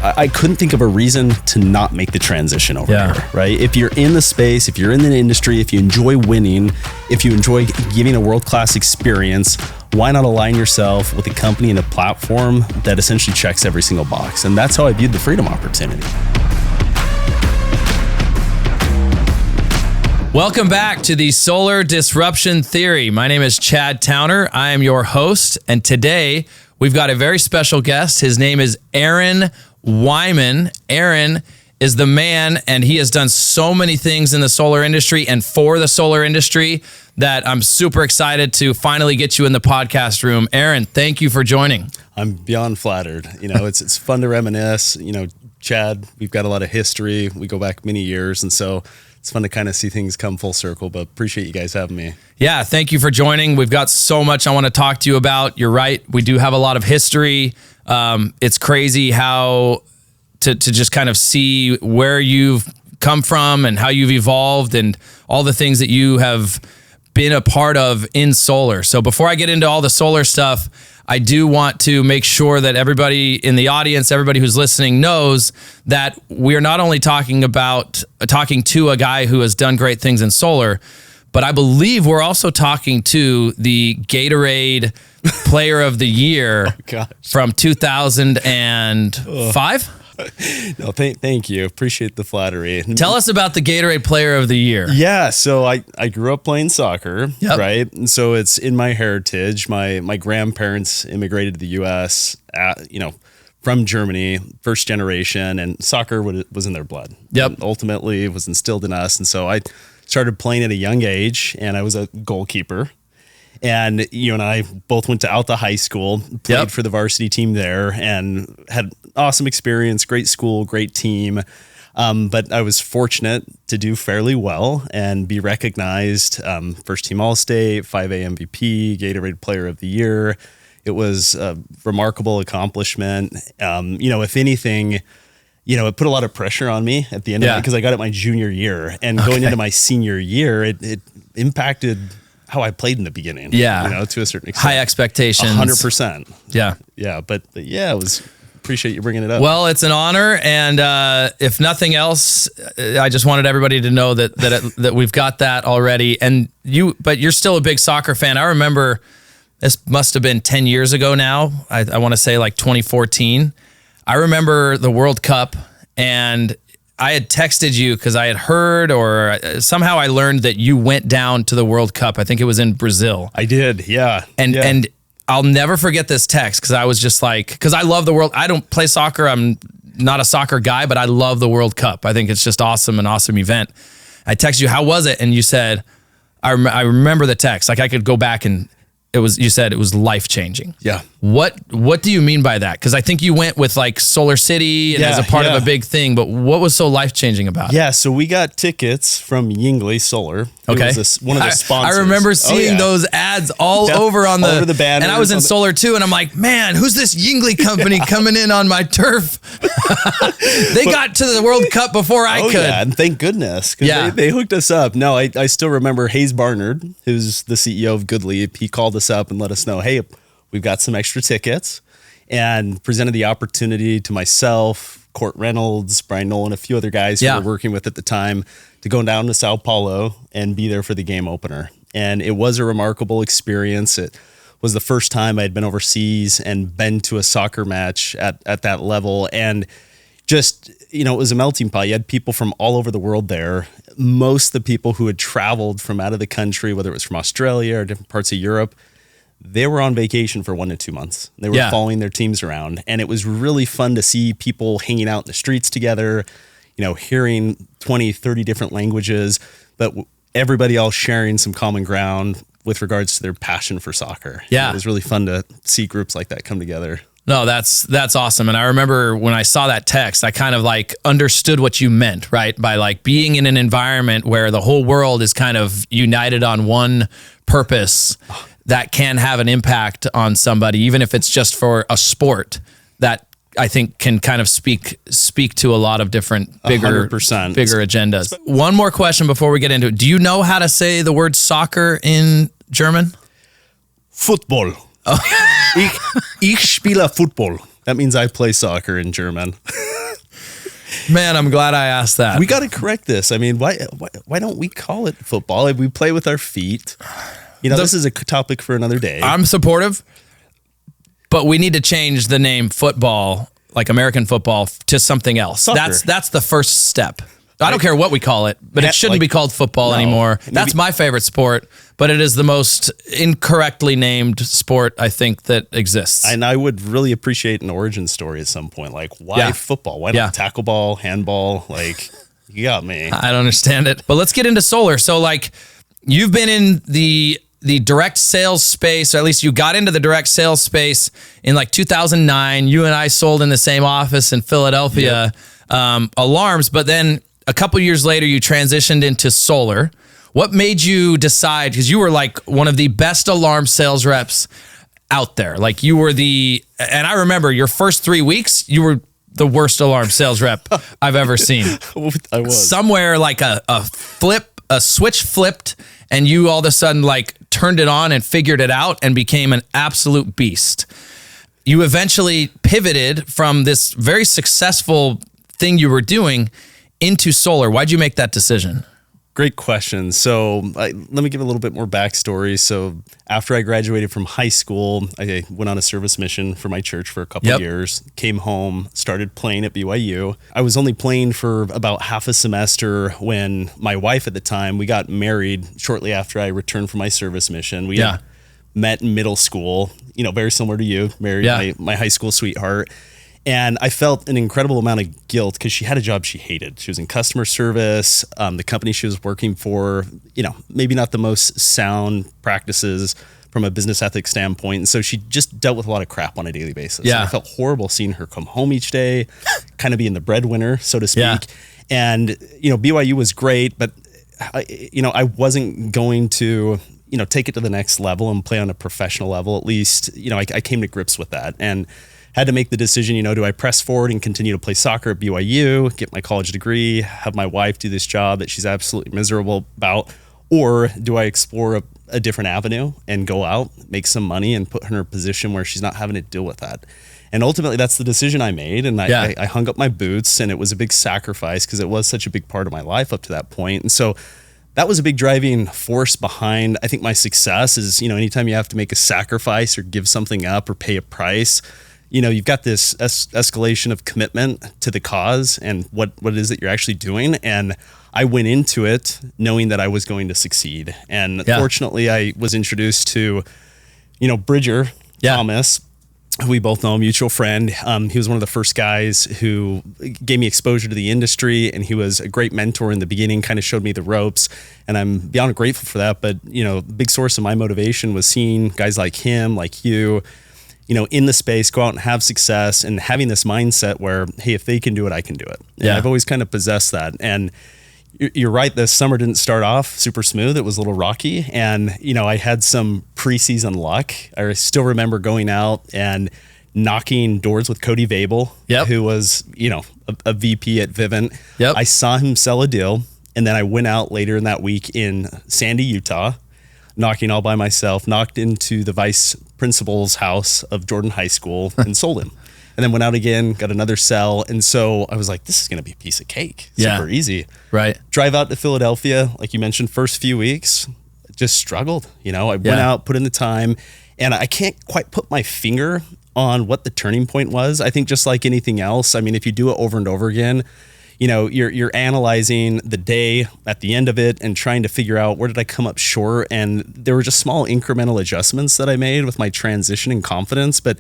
I couldn't think of a reason to not make the transition over Yeah. here, right? If you're in the space, if you're in the industry, if you enjoy winning, if you enjoy giving a world-class experience, why not align yourself with a company and a platform that essentially checks every single box? And that's how I viewed the Freedom opportunity. Welcome back to the Solar Disruption Theory. My name is Chad Towner. I am your host, and today we've got a very special guest. His name is Aaron Weymann. Aaron is the man, and he has done so many things in the solar industry and for the solar industry that I'm super excited to finally get you in the podcast room. Aaron, thank you for joining. I'm beyond flattered. It's fun to reminisce. Chad, we've got a lot of history. We go back many years, and so it's fun to kind of see things come full circle, but appreciate you guys having me. Yeah, thank you for joining. We've got so much I want to talk to you about. You're right. We do have a lot of history. It's crazy how to just kind of see where you've come from and how you've evolved and all the things that you have been a part of in solar. So before I get into all the solar stuff, I do want to make sure that everybody in the audience, everybody who's listening knows that we're not only talking to a guy who has done great things in solar, but I believe we're also talking to the Gatorade Player of the Year from 2005. No, thank you. Appreciate the flattery. Tell us about the Gatorade Player of the Year. Yeah, so I grew up playing soccer, right? And so it's in my heritage. My grandparents immigrated to the U.S., from Germany, first generation, and soccer was in their blood. Yep. And ultimately, it was instilled in us. And so I started playing at a young age, and I was a goalkeeper. And you and I both went to Alta High School, played for the varsity team there, and had awesome experience, great school, great team. But I was fortunate to do fairly well and be recognized first team All-State, 5A MVP, Gatorade Player of the Year. It was a remarkable accomplishment. If anything, it put a lot of pressure on me at the end of it because I got it my junior year, and going into my senior year, it impacted how I played in the beginning. Yeah. To a certain extent. High expectations. 100%. Yeah. Yeah. But it was, appreciate you bringing it up. Well, it's an honor. And if nothing else, I just wanted everybody to know that we've got that already. But you're still a big soccer fan. I remember this must have been 10 years ago now. I want to say like 2014. I remember the World Cup, and I had texted you because I had heard, or somehow I learned that you went down to the World Cup. I think it was in Brazil. I did, yeah. And I'll never forget this text because I was just like, because I love the world. I don't play soccer. I'm not a soccer guy, but I love the World Cup. I think it's just awesome, an awesome event. I texted you, how was it? And you said, I remember the text. Like I could go back and you said it was life-changing. Yeah. What do you mean by that? Because I think you went with like Solar City and as a part of a big thing, but what was so life-changing about it? Yeah, so we got tickets from Yingli Solar. Okay. It was one of the sponsors. I remember seeing those ads all over on over the banners. And I was in Solar too, and I'm like, man, who's this Yingli company coming in on my turf? They got to the World Cup before I could. Yeah, and thank goodness. They hooked us up. No, I still remember Hayes Barnard, who's the CEO of Goodly. He called us up and let us know, hey, we've got some extra tickets, and presented the opportunity to myself, Court Reynolds, Brian Nolan, a few other guys who we were working with at the time, to go down to Sao Paulo and be there for the game opener. And it was a remarkable experience. It was the first time I'd been overseas and been to a soccer match at that level. And just, it was a melting pot. You had people from all over the world there. Most of the people who had traveled from out of the country, whether it was from Australia or different parts of Europe, they were on vacation for 1 to 2 months. They were following their teams around. And it was really fun to see people hanging out in the streets together, hearing 20, 30 different languages, but everybody all sharing some common ground with regards to their passion for soccer. Yeah. It was really fun to see groups like that come together. No, that's awesome. And I remember when I saw that text, I kind of like understood what you meant, right? By like being in an environment where the whole world is kind of united on one purpose that can have an impact on somebody, even if it's just for a sport that I think can kind of speak to a lot of different bigger 100%. bigger agendas. One more question before we get into it. Do you know how to say the word soccer in German? Football. Ich spiele Football. That means I play soccer in German. Man, I'm glad I asked that. We got to correct this. I mean, why don't we call it football? If we play with our feet. This is a topic for another day. I'm supportive, but we need to change the name football, like American football, to something else. Soccer. That's the first step. I don't care what we call it, but it shouldn't be called football anymore. That's my favorite sport, but it is the most incorrectly named sport I think that exists. And I would really appreciate an origin story at some point. Like, why football? Why not tackle ball, handball? Like, you got me. I don't understand it. But let's get into solar. So, like, you've been in the direct sales space, or at least you got into the direct sales space in like 2009. You and I sold in the same office in Philadelphia, alarms, but then a couple years later, you transitioned into solar. What made you decide? Because you were like one of the best alarm sales reps out there. Like you were and I remember your first 3 weeks, you were the worst alarm sales rep I've ever seen. I was. Somewhere like a switch flipped, and you all of a sudden like turned it on and figured it out and became an absolute beast. You eventually pivoted from this very successful thing you were doing into solar. Why'd you make that decision? Great question. So let me give a little bit more backstory. So after I graduated from high school, I went on a service mission for my church for a couple of years, came home, started playing at BYU. I was only playing for about half a semester when my wife at the time, we got married shortly after I returned from my service mission. We had met in middle school, very similar to you, married my high school sweetheart. And I felt an incredible amount of guilt because she had a job she hated. She was in customer service. The company she was working for, maybe not the most sound practices from a business ethics standpoint. And so she just dealt with a lot of crap on a daily basis. Yeah. And I felt horrible seeing her come home each day, kind of being the breadwinner, so to speak. Yeah. And, BYU was great, but, I wasn't going to, take it to the next level and play on a professional level. At least, I came to grips with that. And had to make the decision, do I press forward and continue to play soccer at BYU, get my college degree, have my wife do this job that she's absolutely miserable about, or do I explore a different avenue and go out, make some money, and put her in a position where she's not having to deal with that? And ultimately, that's the decision I made, and I hung up my boots, and it was a big sacrifice because it was such a big part of my life up to that point. And so that was a big driving force behind, I think, my success is, anytime you have to make a sacrifice or give something up or pay a price, you've got this escalation of commitment to the cause and what it is that you're actually doing. And I went into it knowing that I was going to succeed. And fortunately, I was introduced to, Bridger Thomas, who we both know, a mutual friend. He was one of the first guys who gave me exposure to the industry, and he was a great mentor in the beginning, kind of showed me the ropes. And I'm beyond grateful for that. But, a big source of my motivation was seeing guys like him, like you, in the space, go out and have success, and having this mindset where, hey, if they can do it, I can do it. And I've always kind of possessed that. And you're right, this summer didn't start off super smooth. It was a little rocky. And, I had some preseason luck. I still remember going out and knocking doors with Cody Vabel, who was, a VP at Vivint. I saw him sell a deal. And then I went out later in that week in Sandy, Utah, knocking all by myself, knocked into the vice principal's house of Jordan High School and sold him. And then went out again, got another sell. And so I was like, this is going to be a piece of cake. Super easy. Right. Drive out to Philadelphia, like you mentioned, first few weeks, just struggled. I went out, put in the time, and I can't quite put my finger on what the turning point was. I think just like anything else, I mean, if you do it over and over again, you're analyzing the day at the end of it and trying to figure out where did I come up short. And there were just small incremental adjustments that I made with my transition and confidence. But,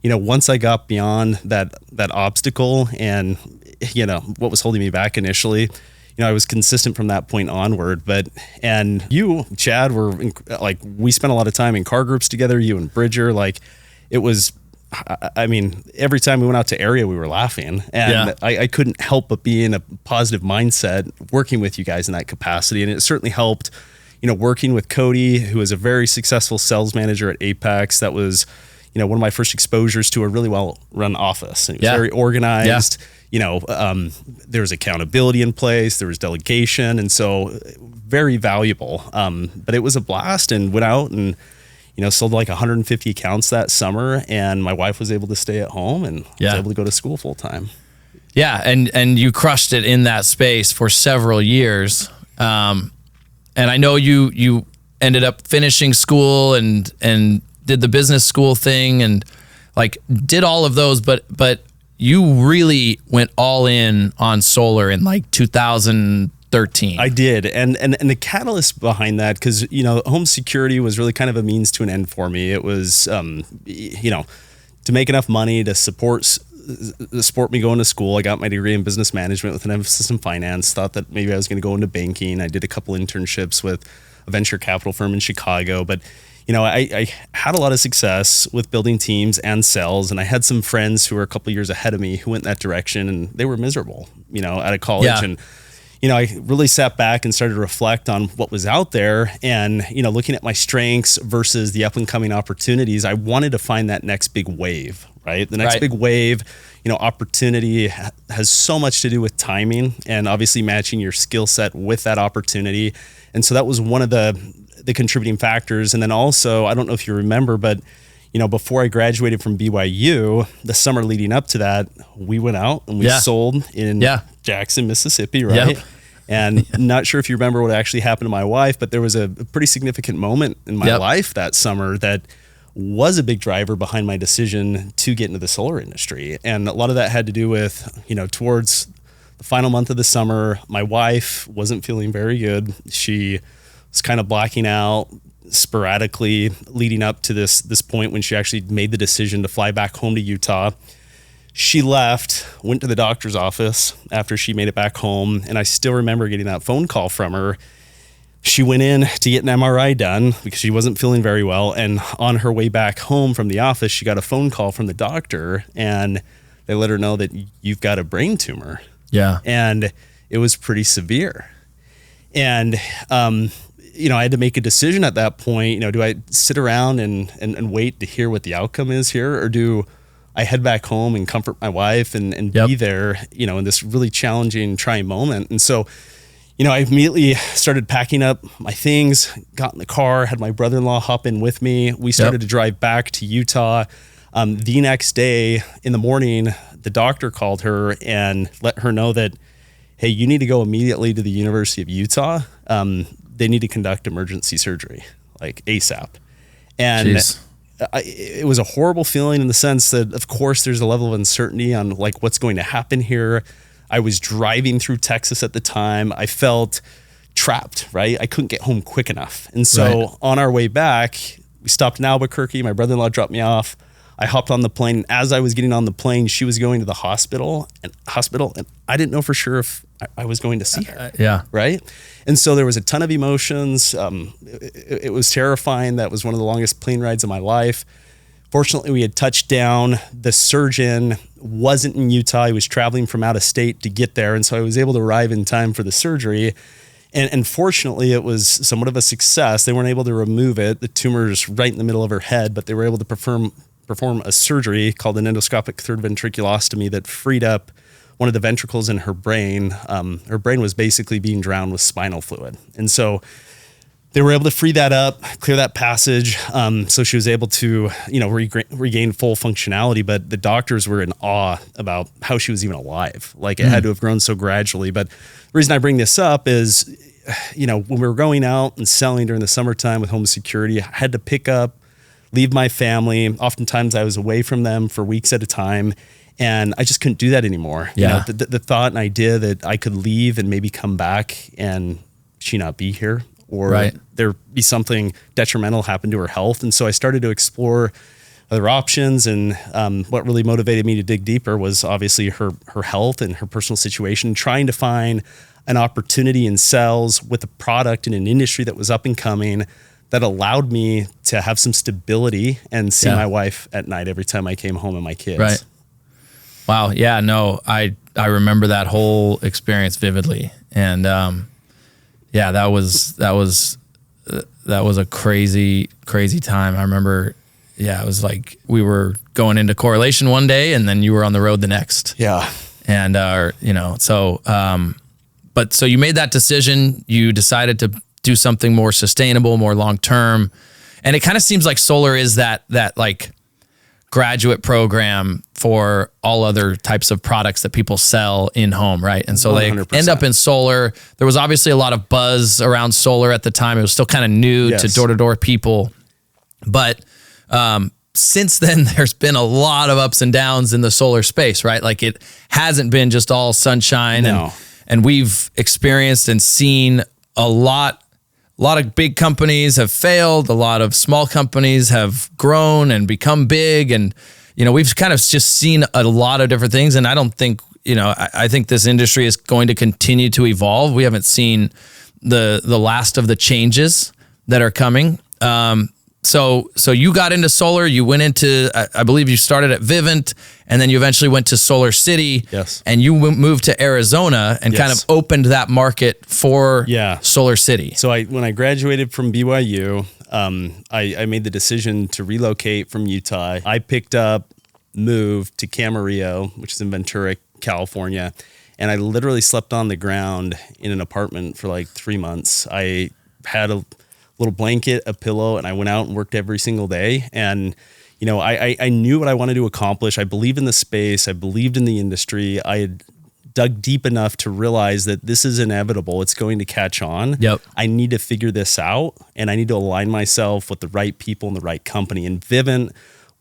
once I got beyond that obstacle and, what was holding me back initially, I was consistent from that point onward. And you, Chad, we spent a lot of time in car groups together, you and Bridger, it was, I mean, every time we went out to area, we were laughing, and I couldn't help but be in a positive mindset working with you guys in that capacity. And it certainly helped, working with Cody, who was a very successful sales manager at Apex. That was, one of my first exposures to a really well-run office. And it was very organized. There was accountability in place. There was delegation. And so very valuable. But it was a blast, and went out and, sold like 150 accounts that summer, and my wife was able to stay at home and was able to go to school full time. Yeah. And you crushed it in that space for several years. And I know you ended up finishing school and did the business school thing and like did all of those, but you really went all in on solar in like 2013. I did. And the catalyst behind that, because, home security was really kind of a means to an end for me. It was, to make enough money to support me going to school. I got my degree in business management with an emphasis in finance, thought that maybe I was going to go into banking. I did a couple internships with a venture capital firm in Chicago, but I had a lot of success with building teams and sales, and I had some friends who were a couple of years ahead of me who went that direction, and they were miserable, out of college. Yeah. And, I really sat back and started to reflect on what was out there and, looking at my strengths versus the up and coming opportunities. I wanted to find that next big wave, right? The next big wave, opportunity has so much to do with timing and obviously matching your skill set with that opportunity. And so that was one of the contributing factors. And then also, I don't know if you remember, but before I graduated from BYU, the summer leading up to that, we went out and we sold in Jackson, Mississippi, right? Yep. And not sure if you remember what actually happened to my wife, but there was a pretty significant moment in my life that summer that was a big driver behind my decision to get into the solar industry. And a lot of that had to do with, towards the final month of the summer, my wife wasn't feeling very good. She was kind of blacking out sporadically leading up to this point when she actually made the decision to fly back home to Utah. She left, went to the doctor's office after she made it back home, and I still remember getting that phone call from her. She went in to get an MRI done because she wasn't feeling very well, and on her way back home from the office, she got a phone call from the doctor, and they let her know that you've got a brain tumor. Yeah. And it was pretty severe. And I had to make a decision at that point. Do I sit around and wait to hear what the outcome is here, or do I head back home and comfort my wife and be there, in this really challenging, trying moment? And so, I immediately started packing up my things, got in the car, had my brother-in-law hop in with me. We started to drive back to Utah. The next day in the morning, the doctor called her and let her know that, hey, you need to go immediately to the University of Utah. They need to conduct emergency surgery, like ASAP. And it was a horrible feeling in the sense that, of course, there's a level of uncertainty on like what's going to happen here. I was driving through Texas at the time. I felt trapped, right? I couldn't get home quick enough. And so on our way back, we stopped in Albuquerque. My brother-in-law dropped me off. I hopped on the plane. And as I was getting on the plane, she was going to the hospital, and I didn't know for sure if I was going to see her. Right. And so there was a ton of emotions. It was terrifying. That was one of the longest plane rides of my life. Fortunately, we had touched down. The surgeon wasn't in Utah. He was traveling from out of state to get there. And so I was able to arrive in time for the surgery. And fortunately, it was somewhat of a success. They weren't able to remove it. The tumor's right in the middle of her head, but they were able to perform a surgery called an endoscopic third ventriculostomy that freed up one of the ventricles in her brain. Her brain was basically being drowned with spinal fluid. And so they were able to free that up, clear that passage. So she was able to, regain full functionality, but the doctors were in awe about how she was even alive. Like it had to have grown so gradually. But the reason I bring this up is, when we were going out and selling during the summertime with home security, I had to leave my family. Oftentimes I was away from them for weeks at a time, and I just couldn't do that anymore. Yeah. The thought and idea that I could leave and maybe come back and she not be here, or there be something detrimental happen to her health. And so I started to explore other options. And what really motivated me to dig deeper was obviously her health and her personal situation, trying to find an opportunity in sales with a product in an industry that was up and coming that allowed me to have some stability and see my wife at night every time I came home and my kids. Right. Wow. Yeah, no, I remember that whole experience vividly. And, that was a crazy, crazy time. I remember, it was like we were going into correlation one day and then you were on the road the next. Yeah. And, so you made that decision. You decided to do something more sustainable, more long-term. And it kind of seems like solar is that like graduate program for all other types of products that people sell in home, right? And so 100%. They end up in solar. There was obviously a lot of buzz around solar at the time. It was still kind of new to door-to-door people. But since then, there's been a lot of ups and downs in the solar space, right? Like it hasn't been just all sunshine. And we've experienced and seen a lot of big companies have failed. A lot of small companies have grown and become big. And, we've kind of just seen a lot of different things. And I don't think, I think this industry is going to continue to evolve. We haven't seen the last of the changes that are coming. So you got into solar, you went into, I believe you started at Vivint, and then you eventually went to Solar City. Yes. And you moved to Arizona and kind of opened that market for Solar City. So when I graduated from BYU, I made the decision to relocate from Utah. I moved to Camarillo, which is in Ventura, California. And I literally slept on the ground in an apartment for like 3 months. I had a little blanket, a pillow, and I went out and worked every single day. And, I knew what I wanted to accomplish. I believed in the space. I believed in the industry. I had dug deep enough to realize that this is inevitable. It's going to catch on. Yep. I need to figure this out, and I need to align myself with the right people and the right company. And Vivint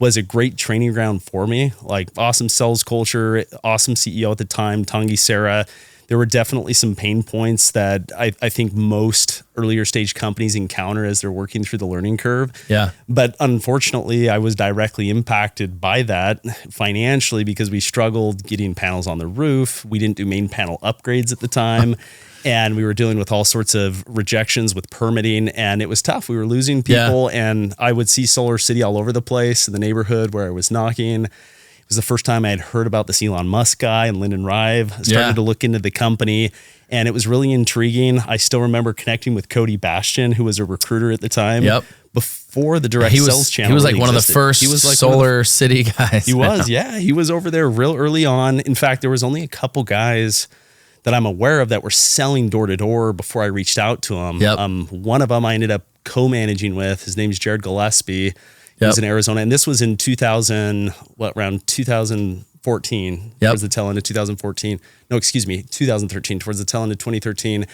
was a great training ground for me. Like awesome sales culture, awesome CEO at the time, Tanguy Sarah. There were definitely some pain points that I think most earlier stage companies encounter as they're working through the learning curve. Yeah. But unfortunately, I was directly impacted by that financially because we struggled getting panels on the roof. We didn't do main panel upgrades at the time. And we were dealing with all sorts of rejections with permitting, and it was tough. We were losing people, and I would see Solar City all over the place in the neighborhood where I was knocking. It was the first time I had heard about this Elon Musk guy and Lyndon Rive. I started to look into the company, and it was really intriguing. I still remember connecting with Cody Bastian, who was a recruiter at the time. Yep. Before the direct sales channel. He was like one of the first Solar City guys. He was, He was over there real early on. In fact, there was only a couple guys that I'm aware of that were selling door to door before I reached out to them. Yep. One of them I ended up co-managing with. His name's Jared Gillespie. He was in Arizona, and this was in around 2014. Yep. Towards the tail end of 2014. No, excuse me, 2013, towards the tail end of 2013.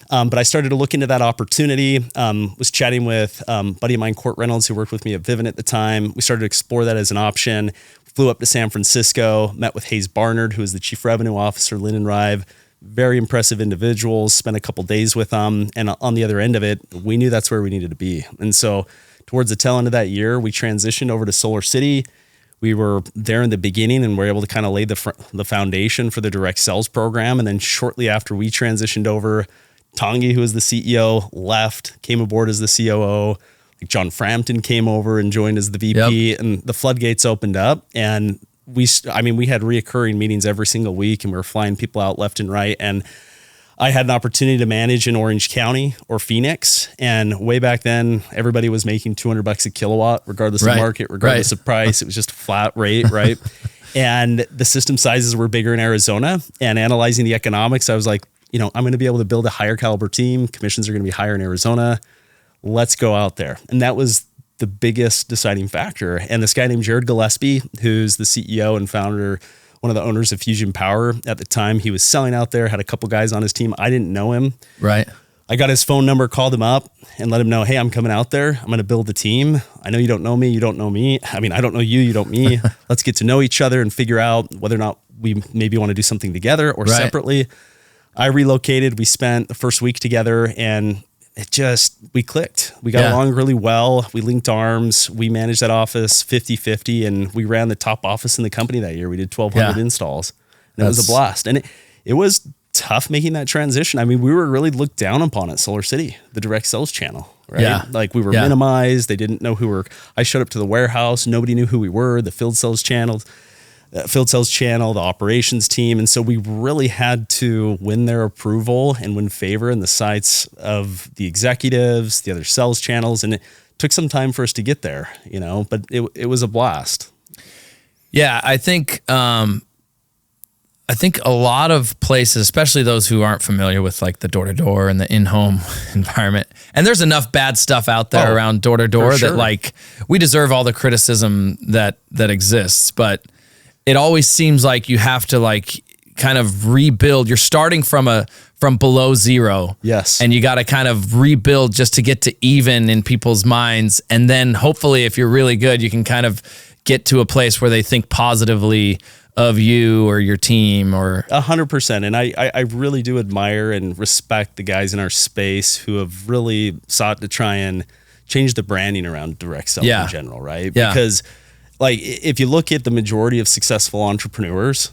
But I started to look into that opportunity. Was chatting with a buddy of mine, Court Reynolds, who worked with me at Vivint at the time. We started to explore that as an option. Flew up to San Francisco, met with Hayes Barnard, who is the Chief Revenue Officer, Lyndon Rive. Very impressive individuals, spent a couple days with them. And on the other end of it, we knew that's where we needed to be. And so towards the tail end of that year, we transitioned over to Solar City. We were there in the beginning and were able to kind of lay the foundation for the direct sales program. And then shortly after we transitioned over, Tanguy, who was the CEO, left, came aboard as the COO. John Frampton came over and joined as the VP, and the floodgates opened up. And we had reoccurring meetings every single week, and we were flying people out left and right. And I had an opportunity to manage in Orange County or Phoenix. And way back then, everybody was making $200 a kilowatt, regardless of market, regardless of price. It was just a flat rate, right? And the system sizes were bigger in Arizona. And analyzing the economics, I was like, I'm going to be able to build a higher caliber team. Commissions are going to be higher in Arizona. Let's go out there. And that was the biggest deciding factor. And this guy named Jared Gillespie, who's the CEO and founder, one of the owners of Fusion Power at the time, he was selling out there, had a couple guys on his team. I didn't know him. Right. I got his phone number, called him up and let him know, hey, I'm coming out there. I'm going to build the team. I know you don't know me. You don't know me. I mean, I don't know you. You don't me. Let's get to know each other and figure out whether or not we maybe want to do something together or separately. I relocated. We spent the first week together, and we clicked. We got along really well. We linked arms. We managed that office 50-50, and we ran the top office in the company that year. We did 1,200 installs, and it was a blast. And it was tough making that transition. I mean, we were really looked down upon at Solar City, the direct sales channel, right? Yeah. Like we were minimized. They didn't know who we were. I showed up to the warehouse. Nobody knew who we were. The field sales channel, the operations team. And so we really had to win their approval and win favor in the sights of the executives, the other sales channels. And it took some time for us to get there, but it was a blast. Yeah. I think, I think a lot of places, especially those who aren't familiar with like the door-to-door and the in-home environment, and there's enough bad stuff out there around door-to-door that like we deserve all the criticism that exists, but it always seems like you have to like kind of rebuild. You're starting from below zero. Yes. And you got to kind of rebuild just to get to even in people's minds. And then hopefully if you're really good, you can kind of get to a place where they think positively of you or your team or 100%. And I really do admire and respect the guys in our space who have really sought to try and change the branding around direct selling in general, right? Yeah. Because like if you look at the majority of successful entrepreneurs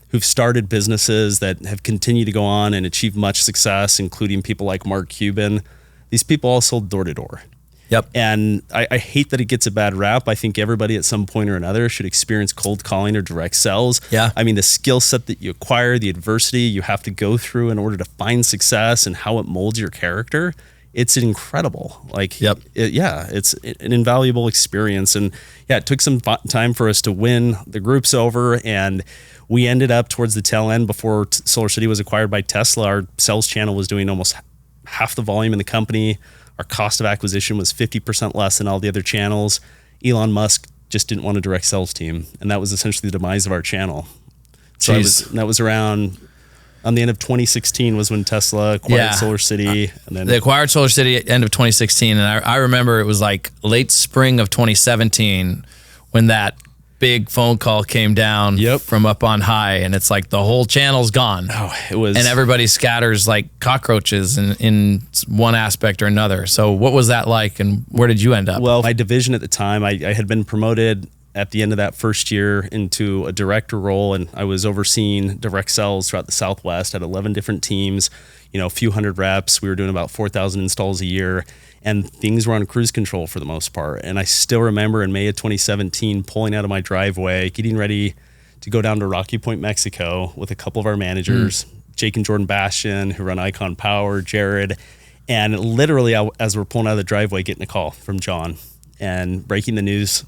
who've started businesses that have continued to go on and achieve much success, including people like Mark Cuban, these people all sold door to door. Yep. And I hate that it gets a bad rap. I think everybody at some point or another should experience cold calling or direct sales. Yeah. I mean, the skill set that you acquire, the adversity you have to go through in order to find success and how it molds your character, it's incredible. Like, it's an invaluable experience. And yeah, it took some time for us to win the groups over. And we ended up towards the tail end before Solar City was acquired by Tesla. Our sales channel was doing almost half the volume in the company. Our cost of acquisition was 50% less than all the other channels. Elon Musk just didn't want a direct sales team. And that was essentially the demise of our channel. So that was around on the end of 2016 was when Tesla acquired Solar City. And then they acquired Solar City at the end of 2016. And I remember it was like late spring of 2017 when that big phone call came down from up on high, and it's like the whole channel's gone. Oh, it was, and everybody scatters like cockroaches in one aspect or another. So what was that like, and where did you end up? Well, my division at the time, I had been promoted at the end of that first year into a director role, and I was overseeing direct sales throughout the Southwest at 11 different teams, a few hundred reps. We were doing about 4,000 installs a year, and things were on cruise control for the most part. And I still remember in May of 2017, pulling out of my driveway, getting ready to go down to Rocky Point, Mexico with a couple of our managers, Jake and Jordan Bastian, who run Icon Power, Jared. And literally, as we're pulling out of the driveway, getting a call from John and breaking the news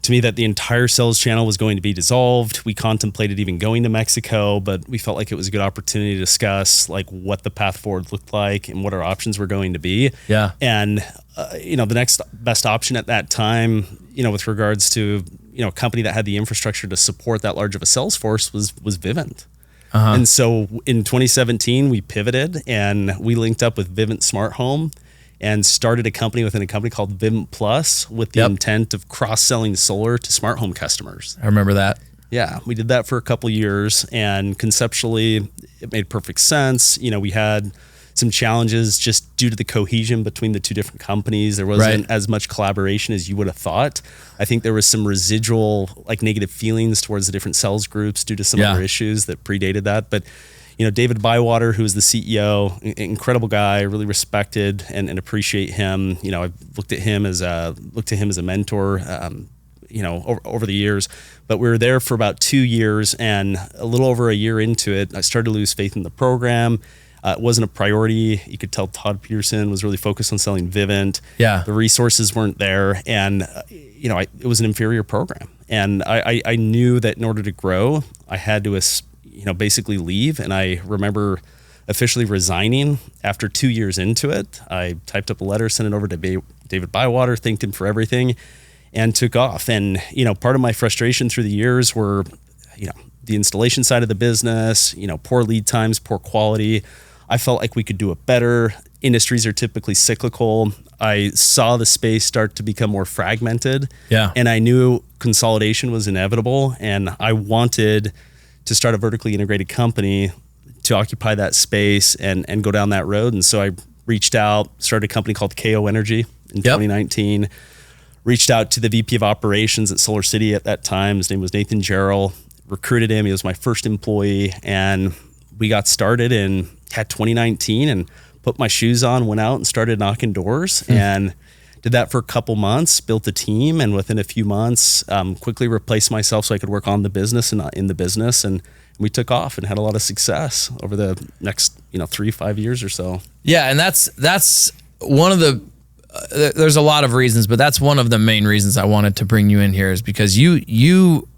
to me that the entire sales channel was going to be dissolved. We contemplated even going to Mexico, but we felt like it was a good opportunity to discuss like what the path forward looked like and what our options were going to be. Yeah. And, the next best option at that time, with regards to, a company that had the infrastructure to support that large of a sales force was Vivint. And so in 2017, we pivoted and we linked up with Vivint Smart Home and started a company within a company called Vivint Plus with the intent of cross-selling solar to smart home customers. I remember that. Yeah, we did that for a couple years, and conceptually, it made perfect sense. We had some challenges just due to the cohesion between the two different companies. There wasn't as much collaboration as you would have thought. I think there was some residual like negative feelings towards the different sales groups due to some other issues that predated that. But David Bywater, who is the CEO, incredible guy, really respected and appreciate him. I've looked at him as a mentor, over the years. But we were there for about 2 years, and a little over a year into it, I started to lose faith in the program. It wasn't a priority. You could tell Todd Peterson was really focused on selling Vivint. Yeah. The resources weren't there, and it was an inferior program. And I knew that in order to grow, I had to basically leave. And I remember officially resigning after 2 years into it. I typed up a letter, sent it over to David Bywater, thanked him for everything, and took off. And, part of my frustration through the years were, the installation side of the business, poor lead times, poor quality. I felt like we could do it better. Industries are typically cyclical. I saw the space start to become more fragmented. Yeah. And I knew consolidation was inevitable. And I wanted to start a vertically integrated company to occupy that space and go down that road. And so I reached out, started a company called KO Energy in 2019, reached out to the VP of operations at Solar City at that time. His name was Nathan Jarrell, recruited him. He was my first employee, and we got started in 2019 and put my shoes on, went out and started knocking doors and did that for a couple months, built a team, and within a few months, quickly replaced myself so I could work on the business and not in the business. And we took off and had a lot of success over the next, 3-5 years or so. Yeah. And that's one of the, there's a lot of reasons, but that's one of the main reasons I wanted to bring you in here is because you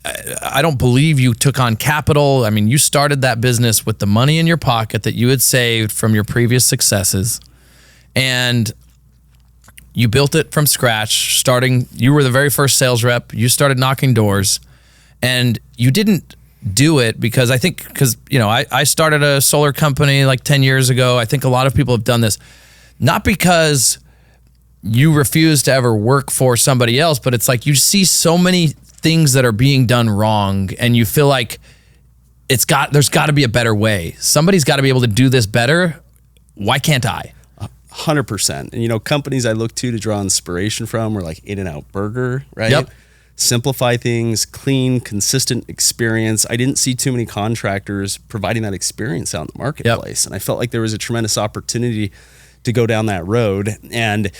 I don't believe you took on capital. I mean, you started that business with the money in your pocket that you had saved from your previous successes, and you built it from scratch. You were the very first sales rep. You started knocking doors, and you didn't do it because I started a solar company like 10 years ago. I think a lot of people have done this, not because you refuse to ever work for somebody else, but it's like you see so many things that are being done wrong, and you feel like there's got to be a better way. Somebody's got to be able to do this better. Why can't I? 100%. And companies I look to draw inspiration from were like In-N-Out Burger, right? Yep. Simplify things, clean, consistent experience. I didn't see too many contractors providing that experience out in the marketplace. Yep. And I felt like there was a tremendous opportunity to go down that road. And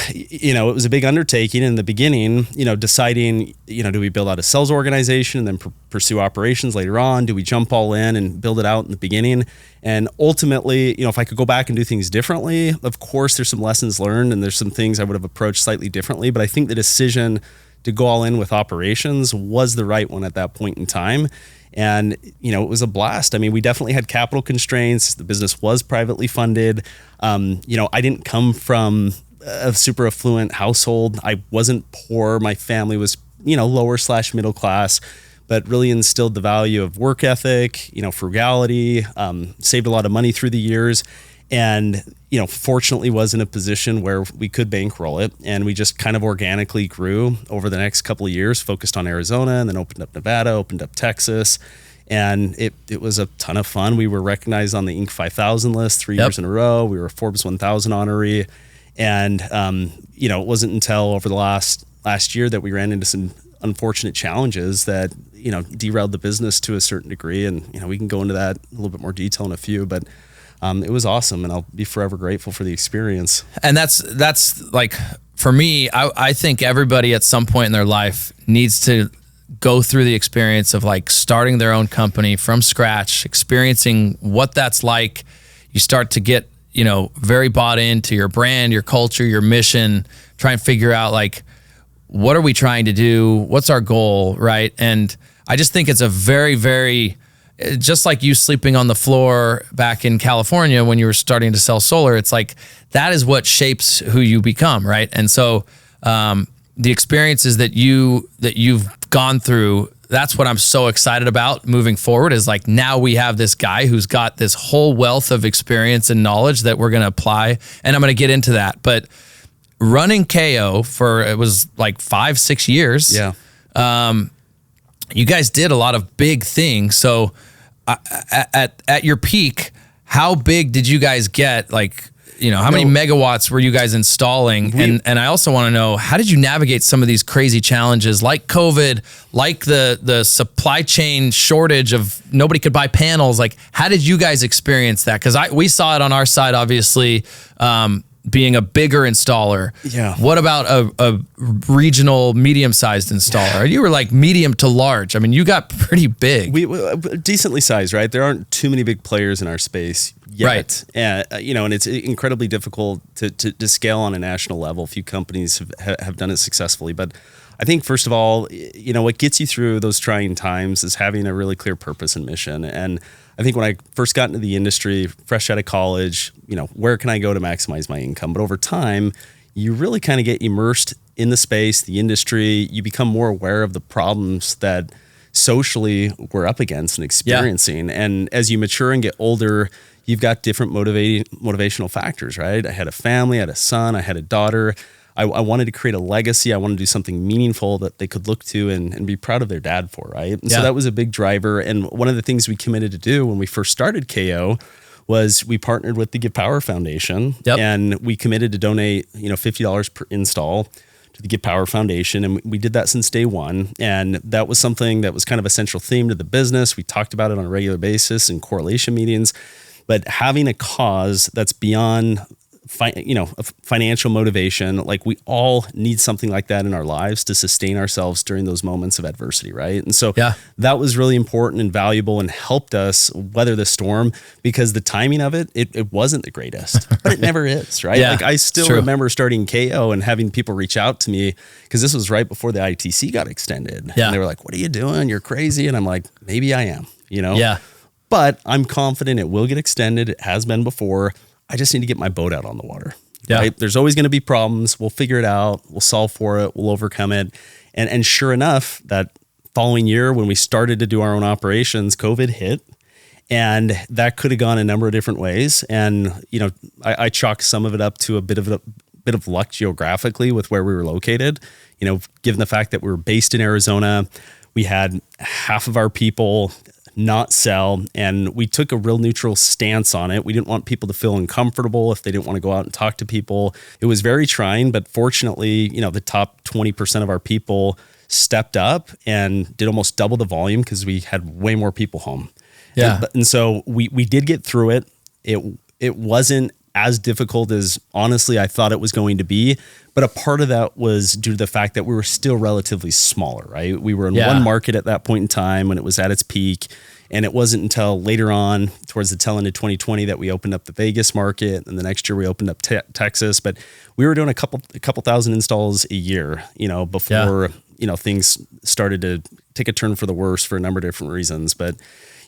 it was a big undertaking in the beginning, deciding, do we build out a sales organization and then pursue operations later on? Do we jump all in and build it out in the beginning? And ultimately, if I could go back and do things differently, of course, there's some lessons learned and there's some things I would have approached slightly differently. But I think the decision to go all in with operations was the right one at that point in time. And, it was a blast. I mean, we definitely had capital constraints. The business was privately funded. I didn't come from a super affluent household. I wasn't poor. My family was, lower/middle class, but really instilled the value of work ethic, frugality, saved a lot of money through the years. And, fortunately was in a position where we could bankroll it. And we just kind of organically grew over the next couple of years, focused on Arizona and then opened up Nevada, opened up Texas. And it was a ton of fun. We were recognized on the Inc. 5000 list 3 years in a row. We were a Forbes 1000 honoree. And, it wasn't until over the last year that we ran into some unfortunate challenges that, derailed the business to a certain degree. And, we can go into that in a little bit more detail in a few, but it was awesome. And I'll be forever grateful for the experience. And that's like, for me, I think everybody at some point in their life needs to go through the experience of like starting their own company from scratch, experiencing what that's like. You start to get very bought into your brand, your culture, your mission, try and figure out like, what are we trying to do? What's our goal, right? And I just think it's a very, very, just like you sleeping on the floor back in California when you were starting to sell solar, it's like, that is what shapes who you become, right? And so the experiences that you've gone through, that's what I'm so excited about moving forward, is like, now we have this guy who's got this whole wealth of experience and knowledge that we're going to apply. And I'm going to get into that. But running KO it was like 5-6 years. Yeah. You guys did a lot of big things. So at your peak, how big did you guys get? Like, how many megawatts were you guys installing? And I also want to know, how did you navigate some of these crazy challenges like COVID, like the supply chain shortage of nobody could buy panels? Like, how did you guys experience that? Because we saw it on our side, obviously, being a bigger installer. Yeah. What about a regional medium-sized installer? Yeah. You were like medium to large. I mean, you got pretty big. We decently sized, right? There aren't too many big players in our space yet. Right. And, and it's incredibly difficult to scale on a national level. Few companies have done it successfully. But I think, first of all, what gets you through those trying times is having a really clear purpose and mission. And I think when I first got into the industry, fresh out of college, where can I go to maximize my income? But over time, you really kind of get immersed in the space, the industry. You become more aware of the problems that socially we're up against and experiencing. Yeah. And as you mature and get older, you've got different motivational factors, right? I had a family, I had a son, I had a daughter. I wanted to create a legacy. I wanted to do something meaningful that they could look to and be proud of their dad for, right? And so that was a big driver. And one of the things we committed to do when we first started KO was we partnered with the Give Power Foundation. Yep. And we committed to donate, $50 per install to the Give Power Foundation. And we did that since day one. And that was something that was kind of a central theme to the business. We talked about it on a regular basis in correlation meetings. But having a cause that's beyond a financial motivation. Like we all need something like that in our lives to sustain ourselves during those moments of adversity, right? And so that was really important and valuable and helped us weather the storm, because the timing of it wasn't the greatest, but it never is, right? Like I still remember starting KO and having people reach out to me, because this was right before the ITC got extended. And they were like, what are you doing? You're crazy. And I'm like, maybe I am, but I'm confident it will get extended. It has been before. I just need to get my boat out on the water. Right? There's always going to be problems. We'll figure it out. We'll solve for it. We'll overcome it. And sure enough, that following year when we started to do our own operations, COVID hit, and that could have gone a number of different ways. And, I chalk some of it up to a bit of luck geographically with where we were located. Given the fact that we were based in Arizona, we had half of our people not sell, and we took a real neutral stance on it. We didn't want people to feel uncomfortable if they didn't want to go out and talk to people. It was very trying, but fortunately, the top 20% of our people stepped up and did almost double the volume because we had way more people home. And so we did get through it. It wasn't as difficult as honestly I thought it was going to be, but a part of that was due to the fact that we were still relatively smaller, right? We were in one market at that point in time when it was at its peak, and it wasn't until later on towards the tail end of 2020 that we opened up the Vegas market, and the next year we opened up Texas. But we were doing a couple thousand installs a year, before things started to take a turn for the worse for a number of different reasons. But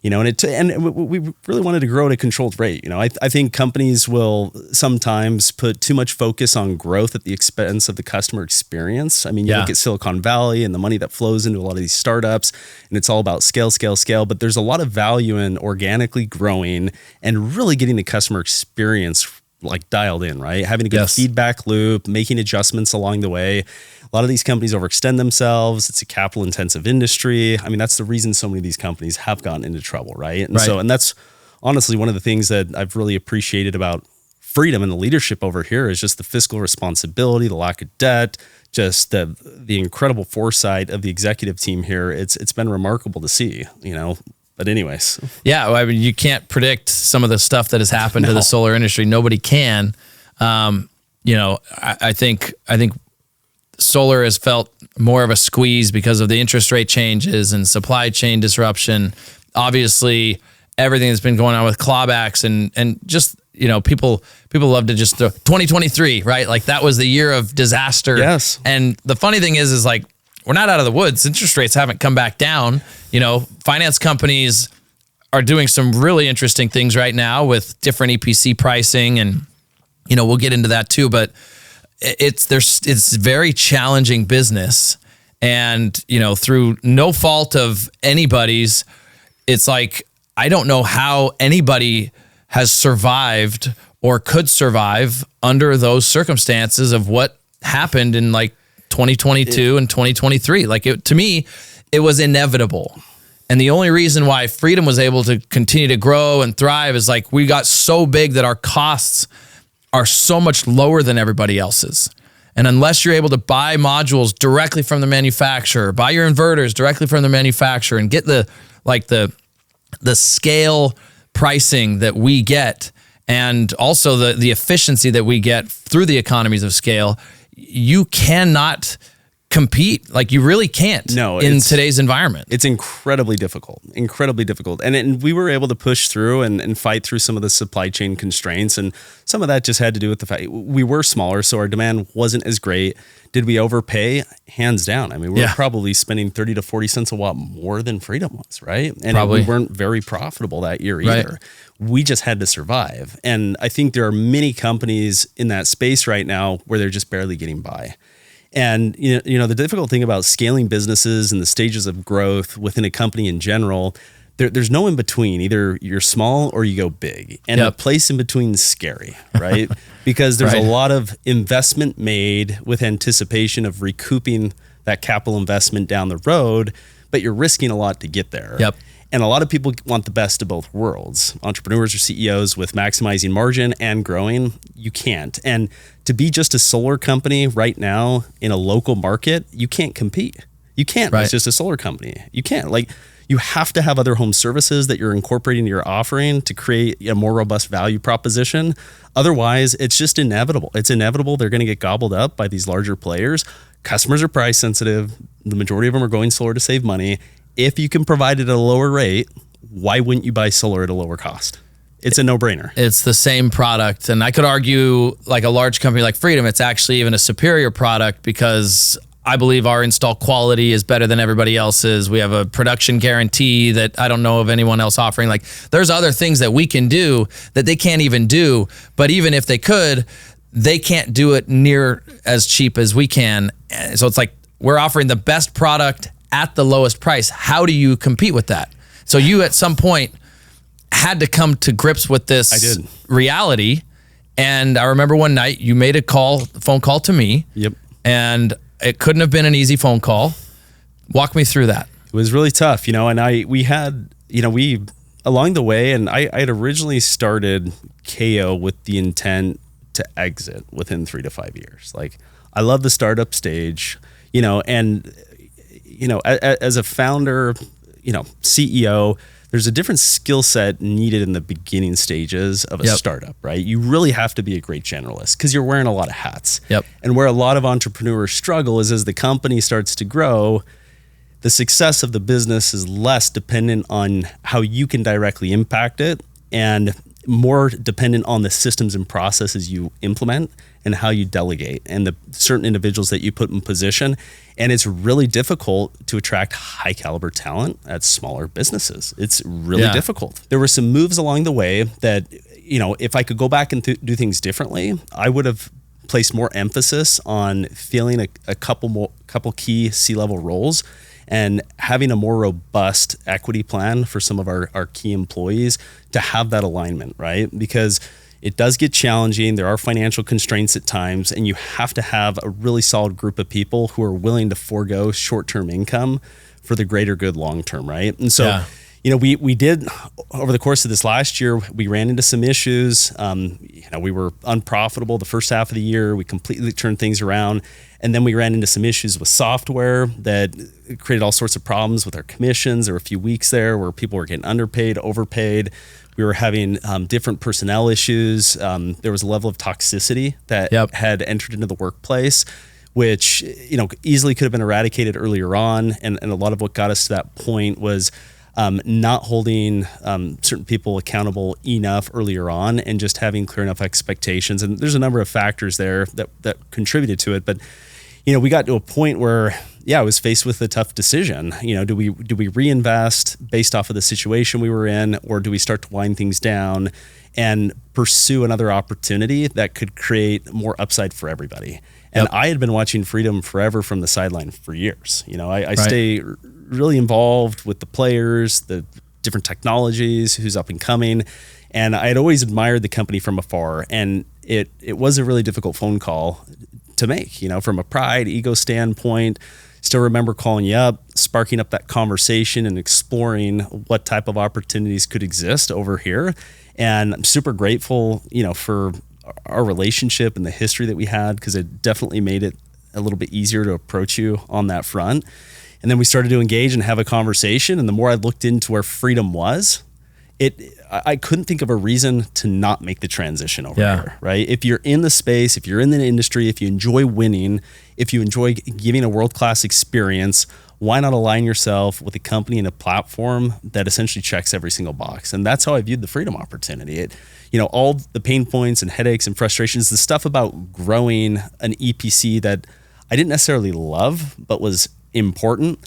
we really wanted to grow at a controlled rate. I think companies will sometimes put too much focus on growth at the expense of the customer experience. I mean, you look at Silicon Valley and the money that flows into a lot of these startups, and it's all about scale. But there's a lot of value in organically growing and really getting the customer experience like dialed in, right? Having a good feedback loop, making adjustments along the way. A lot of these companies overextend themselves. It's a capital intensive industry. I mean, that's the reason so many of these companies have gotten into trouble, right? And that's honestly one of the things that I've really appreciated about Freedom and the leadership over here is just the fiscal responsibility, the lack of debt, just the incredible foresight of the executive team here. It's been remarkable to see, But anyways. Yeah, I mean, you can't predict some of the stuff that has happened to the solar industry. Nobody can. I think solar has felt more of a squeeze because of the interest rate changes and supply chain disruption. Obviously, everything that's been going on with clawbacks and just, people love to just throw 2023, right? Like that was the year of disaster. Yes. And the funny thing is like, we're not out of the woods. Interest rates haven't come back down. Finance companies are doing some really interesting things right now with different EPC pricing, and we'll get into that too. But it's very challenging business, and through no fault of anybody's, it's like I don't know how anybody has survived or could survive under those circumstances of what happened in like 2022 and 2023. Like to me, it was inevitable. And the only reason why Freedom was able to continue to grow and thrive is like we got so big that our costs are so much lower than everybody else's. And unless you're able to buy modules directly from the manufacturer, buy your inverters directly from the manufacturer, and get the scale pricing that we get, and also the efficiency that we get through the economies of scale, you cannot compete. Like you really can't in today's environment. It's incredibly difficult. And we were able to push through and fight through some of the supply chain constraints. And some of that just had to do with the fact we were smaller, so our demand wasn't as great. Did we overpay? Hands down. I mean, we were probably spending 30 to 40 cents a watt more than Freedom was, right? And we weren't very profitable that year either. Right. We just had to survive. And I think there are many companies in that space right now where they're just barely getting by. And the difficult thing about scaling businesses and the stages of growth within a company in general, there's no in between. Either you're small or you go big, and a place in between is scary, right? Because there's a lot of investment made with anticipation of recouping that capital investment down the road, but you're risking a lot to get there. And a lot of people want the best of both worlds. Entrepreneurs or CEOs with maximizing margin and growing, you can't. And to be just a solar company right now in a local market, you can't compete. You can't. It's just a solar company. You can't. Like you have to have other home services that you're incorporating into your offering to create a more robust value proposition. Otherwise, it's just inevitable. It's inevitable they're going to get gobbled up by these larger players. Customers are price sensitive. The majority of them are going solar to save money. If you can provide it at a lower rate, why wouldn't you buy solar at a lower cost? It's a no-brainer. It's the same product. And I could argue, like a large company like Freedom, it's actually even a superior product because I believe our install quality is better than everybody else's. We have a production guarantee that I don't know of anyone else offering. Like, there's other things that we can do that they can't even do. But even if they could, they can't do it near as cheap as we can. So it's like we're offering the best product at the lowest price. How do you compete with that? So you at some point had to come to grips with this reality. And I remember one night you made a phone call to me. Yep. And it couldn't have been an easy phone call. Walk me through that. It was really tough, and we along the way, and I had originally started KO with the intent to exit within 3 to 5 years. Like, I love the startup stage, and as a founder, CEO, there's a different skill set needed in the beginning stages of a startup, right? You really have to be a great generalist because you're wearing a lot of hats. Yep. And where a lot of entrepreneurs struggle is as the company starts to grow, the success of the business is less dependent on how you can directly impact it and more dependent on the systems and processes you implement and how you delegate and the certain individuals that you put in position. And it's really difficult to attract high caliber talent at smaller businesses. It's really difficult. There were some moves along the way that, if I could go back and do things differently, I would have placed more emphasis on filling a couple key C-level roles and having a more robust equity plan for some of our key employees to have that alignment, right? Because it does get challenging. There are financial constraints at times, and you have to have a really solid group of people who are willing to forego short-term income for the greater good long-term, right? And so, we did, over the course of this last year, we ran into some issues. We were unprofitable the first half of the year. We completely turned things around. And then we ran into some issues with software that created all sorts of problems with our commissions. There were a few weeks there where people were getting underpaid, overpaid. We were having different personnel issues. There was a level of toxicity that had entered into the workplace, which easily could have been eradicated earlier on. And a lot of what got us to that point was not holding certain people accountable enough earlier on and just having clear enough expectations. And there's a number of factors there that contributed to it. But, we got to a point where, I was faced with a tough decision. Do we reinvest based off of the situation we were in, or do we start to wind things down and pursue another opportunity that could create more upside for everybody? And I had been watching Freedom forever from the sideline for years. I stay really involved with the players, the different technologies, who's up and coming. And I had always admired the company from afar. And it was a really difficult phone call to make, from a pride, ego standpoint. Still remember calling you up, sparking up that conversation and exploring what type of opportunities could exist over here. And I'm super grateful, for our relationship and the history that we had, because it definitely made it a little bit easier to approach you on that front. And then we started to engage and have a conversation. And the more I looked into where Freedom was, I couldn't think of a reason to not make the transition over here, right? If you're in the space, if you're in the industry, if you enjoy winning, if you enjoy giving a world-class experience, why not align yourself with a company and a platform that essentially checks every single box? And that's how I viewed the Freedom opportunity. All the pain points and headaches and frustrations, the stuff about growing an EPC that I didn't necessarily love, but was important,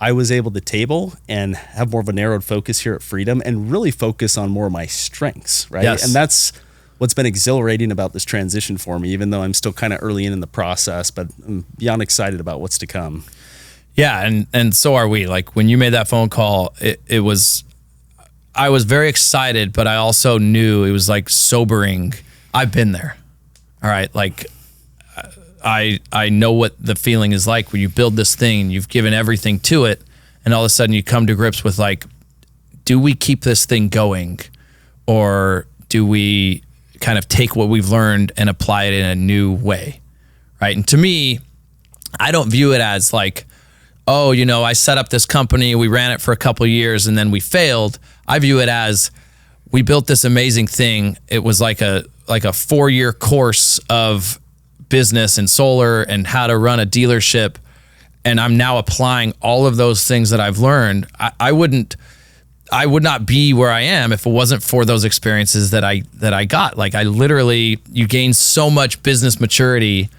I was able to table and have more of a narrowed focus here at Freedom and really focus on more of my strengths, right? Yes. And that's what's been exhilarating about this transition for me, even though I'm still kind of early in the process, but I'm beyond excited about what's to come. Yeah, and so are we. Like, when you made that phone call, I was very excited, but I also knew it was like sobering. I've been there. All right, like I know what the feeling is like when you build this thing, you've given everything to it, and all of a sudden you come to grips with, like, do we keep this thing going, or do we kind of take what we've learned and apply it in a new way, right? And to me, I don't view it as like, oh, I set up this company, we ran it for a couple of years and then we failed. I view it as we built this amazing thing. It was like a 4-year course of business and solar and how to run a dealership. And I'm now applying all of those things that I've learned. I would not be where I am if it wasn't for those experiences that I got. Like you gain so much business maturity,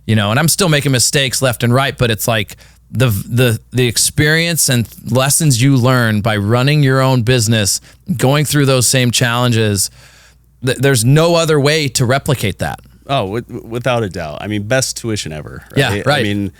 and I'm still making mistakes left and right, but it's like the experience and lessons you learn by running your own business, going through those same challenges, there's no other way to replicate that. Oh, without a doubt. I mean, best tuition ever. Right? Yeah, right. I mean,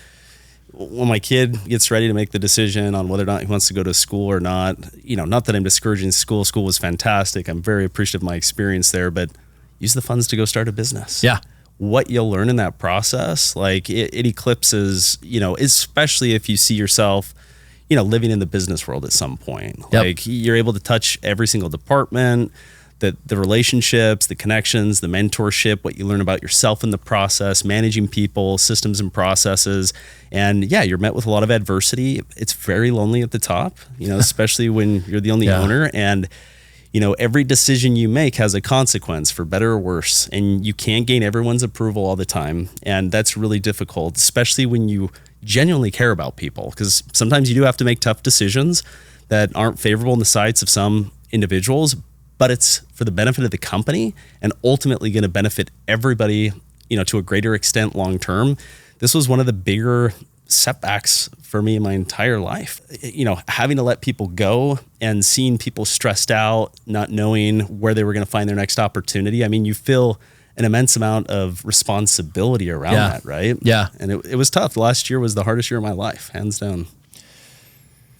when my kid gets ready to make the decision on whether or not he wants to go to school or not, not that I'm discouraging school. School was fantastic. I'm very appreciative of my experience there, but use the funds to go start a business. Yeah. What you'll learn in that process, like it eclipses, especially if you see yourself, living in the business world at some point. Yep. Like you're able to touch every single department, the relationships, the connections, the mentorship, what you learn about yourself in the process, managing people, systems and processes. And yeah, you're met with a lot of adversity. It's very lonely at the top, especially when you're the only owner. And, every decision you make has a consequence for better or worse. And you can't gain everyone's approval all the time. And that's really difficult, especially when you genuinely care about people. Because sometimes you do have to make tough decisions that aren't favorable in the sights of some individuals, but it's for the benefit of the company and ultimately going to benefit everybody, to a greater extent long term. This was one of the bigger setbacks for me in my entire life. Having to let people go and seeing people stressed out, not knowing where they were going to find their next opportunity. I mean, you feel an immense amount of responsibility around that, right? Yeah. And it was tough. Last year was the hardest year of my life, hands down.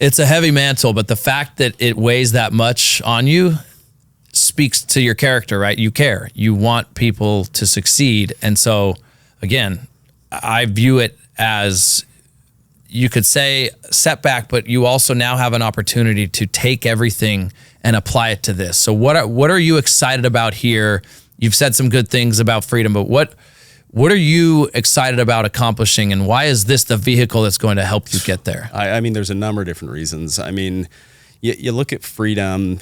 It's a heavy mantle, but the fact that it weighs that much on you speaks to your character, right? You care. You want people to succeed. And so, again, I view it as, you could say setback, but you also now have an opportunity to take everything and apply it to this. So what are you excited about here? You've said some good things about freedom, but what are you excited about accomplishing, and why is this the vehicle that's going to help you get there? I mean, there's a number of different reasons. I mean, you look at Freedom,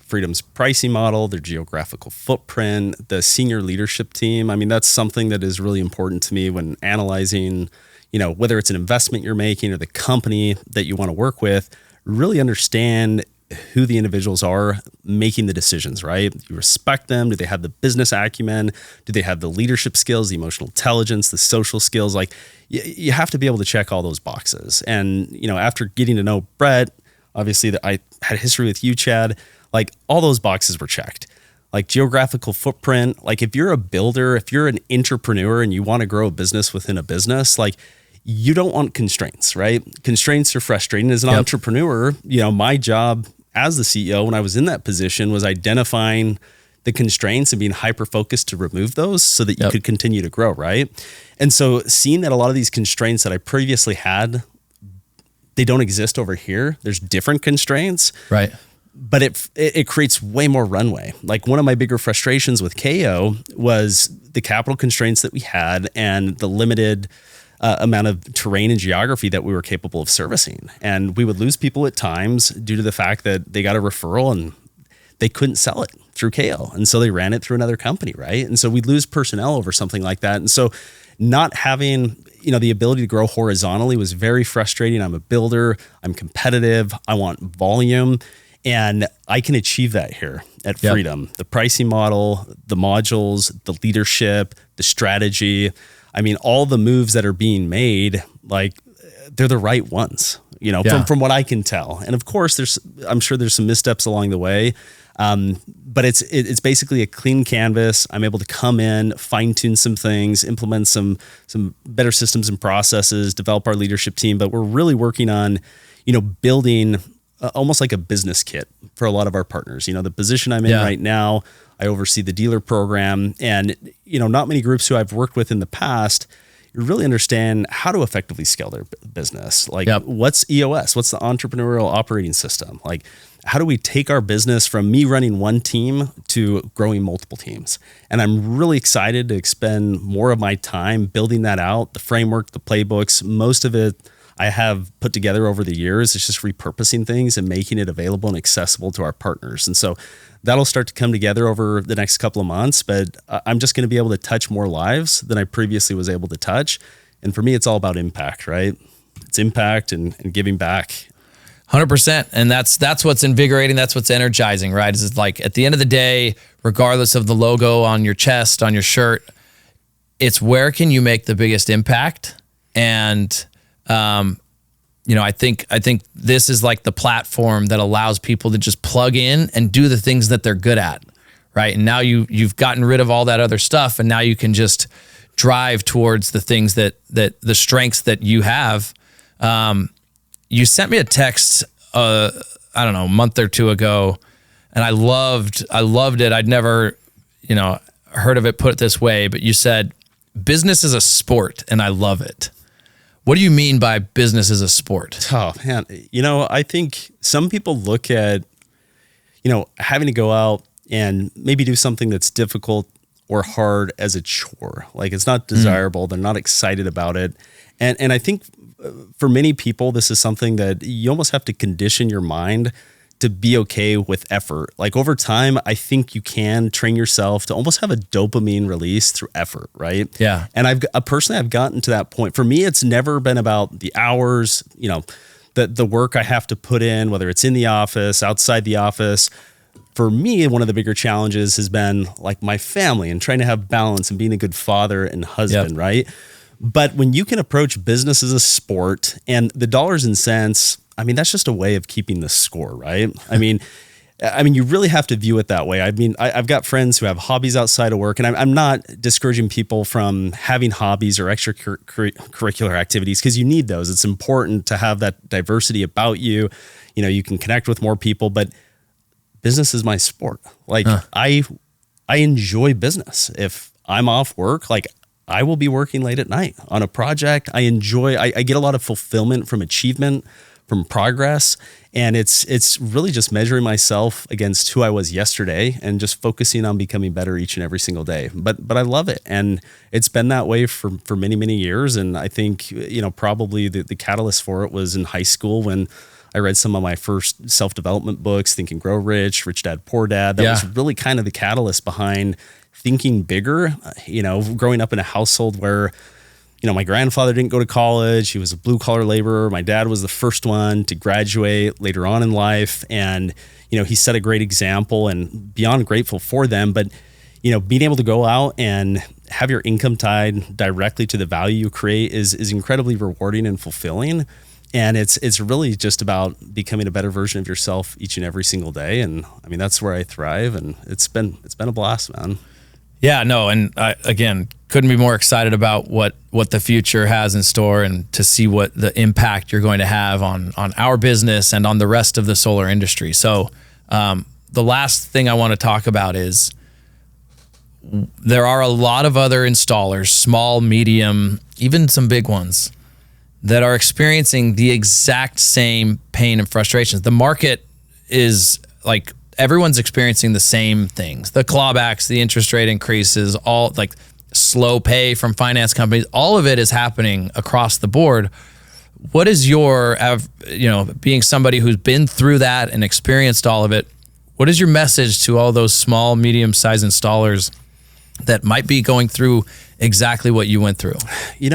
Freedom's pricing model, their geographical footprint, the senior leadership team. I mean, that's something that is really important to me when analyzing, whether it's an investment you're making or the company that you want to work with. Really understand who the individuals are making the decisions, right? You respect them. Do they have the business acumen? Do they have the leadership skills, the emotional intelligence, the social skills? Like you have to be able to check all those boxes. And, after getting to know Brett, obviously that I had history with you, Chad, like all those boxes were checked. Like geographical footprint, like if you're a builder, if you're an entrepreneur and you want to grow a business within a business, like you don't want constraints, right? Constraints are frustrating. As an entrepreneur, my job as the CEO when I was in that position was identifying the constraints and being hyper-focused to remove those so that you could continue to grow, right? And so seeing that a lot of these constraints that I previously had, they don't exist over here. There's different constraints. Right. But it creates way more runway. Like one of my bigger frustrations with KO was the capital constraints that we had and the limited amount of terrain and geography that we were capable of servicing. And we would lose people at times due to the fact that they got a referral and they couldn't sell it through KO. And so they ran it through another company, right? And so we'd lose personnel over something like that. And so not having, the ability to grow horizontally was very frustrating. I'm a builder. I'm competitive. I want volume. And I can achieve that here at Freedom. The pricing model, the modules, the leadership, the strategy. I mean, all the moves that are being made, like they're the right ones, from what I can tell. And of course, I'm sure there's some missteps along the way. But it's basically a clean canvas. I'm able to come in, fine tune some things, implement some better systems and processes, develop our leadership team. But we're really working on, building almost like a business kit for a lot of our partners. The position I'm in right now, I oversee the dealer program, and not many groups who I've worked with in the past really understand how to effectively scale their business. Like what's EOS? What's the entrepreneurial operating system? Like how do we take our business from me running one team to growing multiple teams? And I'm really excited to spend more of my time building that out, the framework, the playbooks. Most of it I have put together over the years. It's just repurposing things and making it available and accessible to our partners. And so that'll start to come together over the next couple of months, but I'm just going to be able to touch more lives than I previously was able to touch. And for me, it's all about impact, right? It's impact and giving back. 100%. And that's what's invigorating. That's what's energizing, right? Is like at the end of the day, regardless of the logo on your chest, on your shirt, it's where can you make the biggest impact? And, I think this is like the platform that allows people to just plug in and do the things that they're good at, right? And now you've gotten rid of all that other stuff, and now you can just drive towards the things that the strengths that you have. You sent me a text, I don't know, a month or two ago, and I loved it. I'd never, heard of it put this way, but you said, business is a sport, and I love it. What do you mean by business is a sport? Oh, man. I think some people look at, having to go out and maybe do something that's difficult or hard as a chore. Like it's not desirable. They're not excited about it. And I think for many people, this is something that you almost have to condition your mind to be okay with effort. Like over time, I think you can train yourself to almost have a dopamine release through effort, right? Yeah. And I've gotten to that point. For me, it's never been about the hours, the work I have to put in, whether it's in the office, outside the office. For me, one of the bigger challenges has been like my family and trying to have balance and being a good father and husband, right? But when you can approach business as a sport and the dollars and cents, that's just a way of keeping the score, right? I mean, you really have to view it that way. I've got friends who have hobbies outside of work, and I'm not discouraging people from having hobbies or extracurricular activities because you need those. It's important to have that diversity about you. You can connect with more people, but business is my sport. Like I enjoy business. If I'm off work, like I will be working late at night on a project. I get a lot of fulfillment from achievement, from progress. And it's really just measuring myself against who I was yesterday and just focusing on becoming better each and every single day. But I love it. And it's been that way for many, many years. And I think, probably the catalyst for it was in high school when I read some of my first self-development books, Think and Grow Rich, Rich Dad, Poor Dad. That was really kind of the catalyst behind thinking bigger, growing up in a household where, my grandfather didn't go to college. He was a blue collar laborer. My dad was the first one to graduate later on in life. And, he set a great example and beyond grateful for them. But, being able to go out and have your income tied directly to the value you create is incredibly rewarding and fulfilling. And it's really just about becoming a better version of yourself each and every single day. And that's where I thrive. And it's been a blast, man. Yeah, no. And I, again, couldn't be more excited about what the future has in store and to see what the impact you're going to have on our business and on the rest of the solar industry. So the last thing I want to talk about is there are a lot of other installers, small, medium, even some big ones, that are experiencing the exact same pain and frustrations. The market is like, everyone's experiencing the same things. The clawbacks, the interest rate increases, all like slow pay from finance companies, all of it is happening across the board. What is your, being somebody who's been through that and experienced all of it, what is your message to all those small, medium-sized installers that might be going through exactly what you went through? You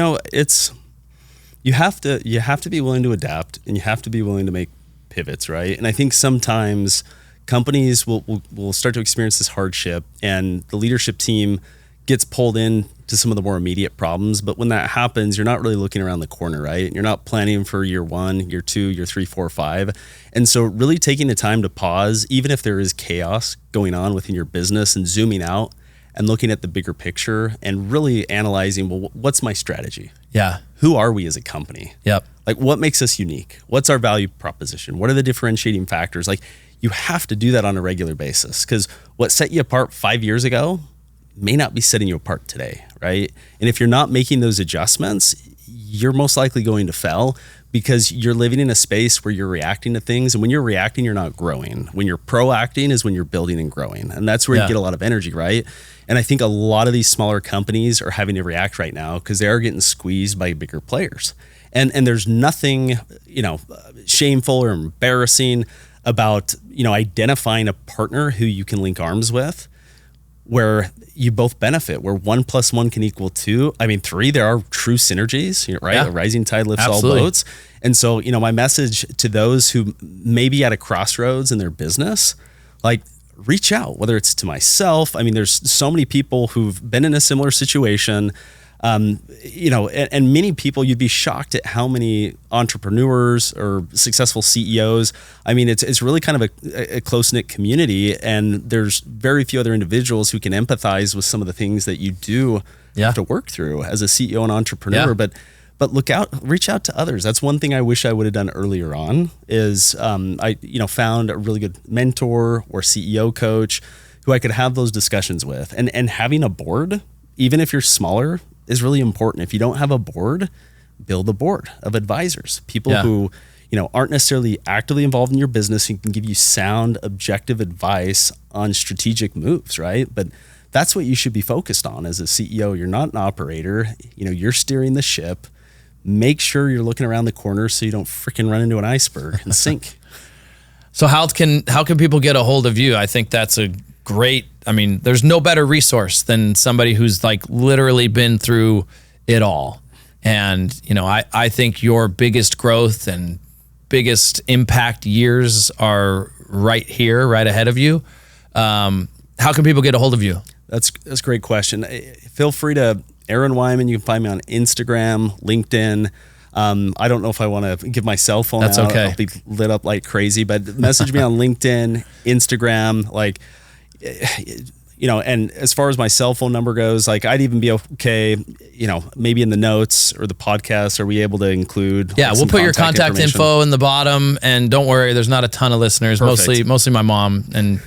have to be willing to adapt, and you have to be willing to make pivots, right? And I think sometimes companies will start to experience this hardship, and the leadership team gets pulled in to some of the more immediate problems. But when that happens, you're not really looking around the corner, right? You're not planning for year 1, year 2, year 3, 4, 5. And so really taking the time to pause, even if there is chaos going on within your business, and zooming out and looking at the bigger picture and really analyzing, well, what's my strategy? Yeah. Who are we as a company? Yep. Like, what makes us unique? What's our value proposition? What are the differentiating factors? Like, you have to do that on a regular basis, because what set you apart 5 years ago may not be setting you apart today, right? And if you're not making those adjustments, you're most likely going to fail, because you're living in a space where you're reacting to things. And when you're reacting, you're not growing. When you're proacting is when you're building and growing. And that's where you get a lot of energy, right? And I think a lot of these smaller companies are having to react right now because they are getting squeezed by bigger players. And there's nothing, shameful or embarrassing about, identifying a partner who you can link arms with, where you both benefit, where 1 + 1 can equal 2. I mean, 3, there are true synergies, right? Yeah. A rising tide lifts Absolutely. all boats. And so, my message to those who may be at a crossroads in their business, like, reach out, whether it's to myself. I mean, there's so many people who've been in a similar situation, and many people, you'd be shocked at how many entrepreneurs or successful CEOs. I mean, it's really kind of a close-knit community, and there's very few other individuals who can empathize with some of the things that you do have to work through as a CEO and entrepreneur. Yeah. But reach out to others. That's one thing I wish I would have done earlier on is I found a really good mentor or CEO coach who I could have those discussions with. And having a board, even if you're smaller, is really important. If you don't have a board, build a board of advisors, people who aren't necessarily actively involved in your business and can give you sound, objective advice on strategic moves, right? But that's what you should be focused on as a CEO. You're not an operator. You're steering the ship. Make sure you're looking around the corner so you don't freaking run into an iceberg and sink. So how can people get a hold of you? I think that's a great, there's no better resource than somebody who's like literally been through it all. And, I think your biggest growth and biggest impact years are right here, right ahead of you. How can people get a hold of you? That's a great question. Feel free to Aaron Weymann. You can find me on Instagram, LinkedIn. I don't know if I want to give my cell phone out. Okay. I'll be lit up like crazy, but message me on LinkedIn, Instagram, and as far as my cell phone number goes, like I'd even be okay, maybe in the notes or the podcast, are we able to include? Yeah, we'll put your contact info in the bottom, and don't worry, there's not a ton of listeners. Perfect. Mostly my mom, and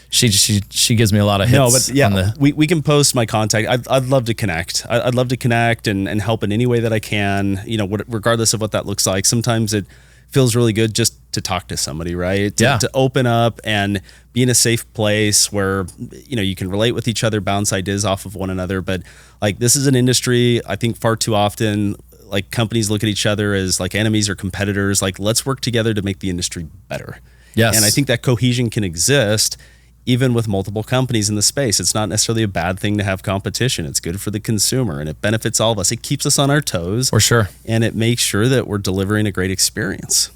she gives me a lot of hits. No, but yeah, we can post my contact. I'd love to connect. I'd love to connect and help in any way that I can. Regardless of what that looks like. Sometimes it feels really good just to talk to somebody, right? To open up and be in a safe place where you can relate with each other, bounce ideas off of one another. But like this is an industry, I think far too often, like companies look at each other as like enemies or competitors. Like let's work together to make the industry better. Yes, and I think that cohesion can exist even with multiple companies in the space. It's not necessarily a bad thing to have competition. It's good for the consumer and it benefits all of us. It keeps us on our toes. For sure. And it makes sure that we're delivering a great experience.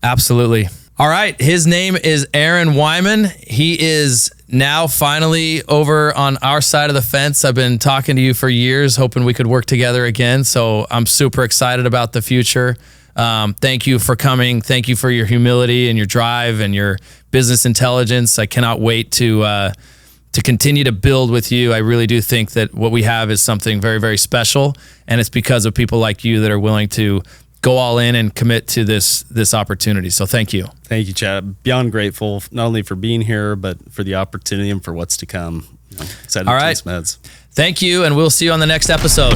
Absolutely. All right. His name is Aaron Weymann. He is now finally over on our side of the fence. I've been talking to you for years, hoping we could work together again. So I'm super excited about the future. Thank you for coming. Thank you for your humility and your drive and your business intelligence. I cannot wait to continue to build with you. I really do think that what we have is something very, very special, and it's because of people like you that are willing to go all in and commit to this opportunity. So thank you. Thank you, Chad. Beyond grateful, not only for being here, but for the opportunity and for what's to come. Excited all to right. taste meds. Thank you, and we'll see you on the next episode.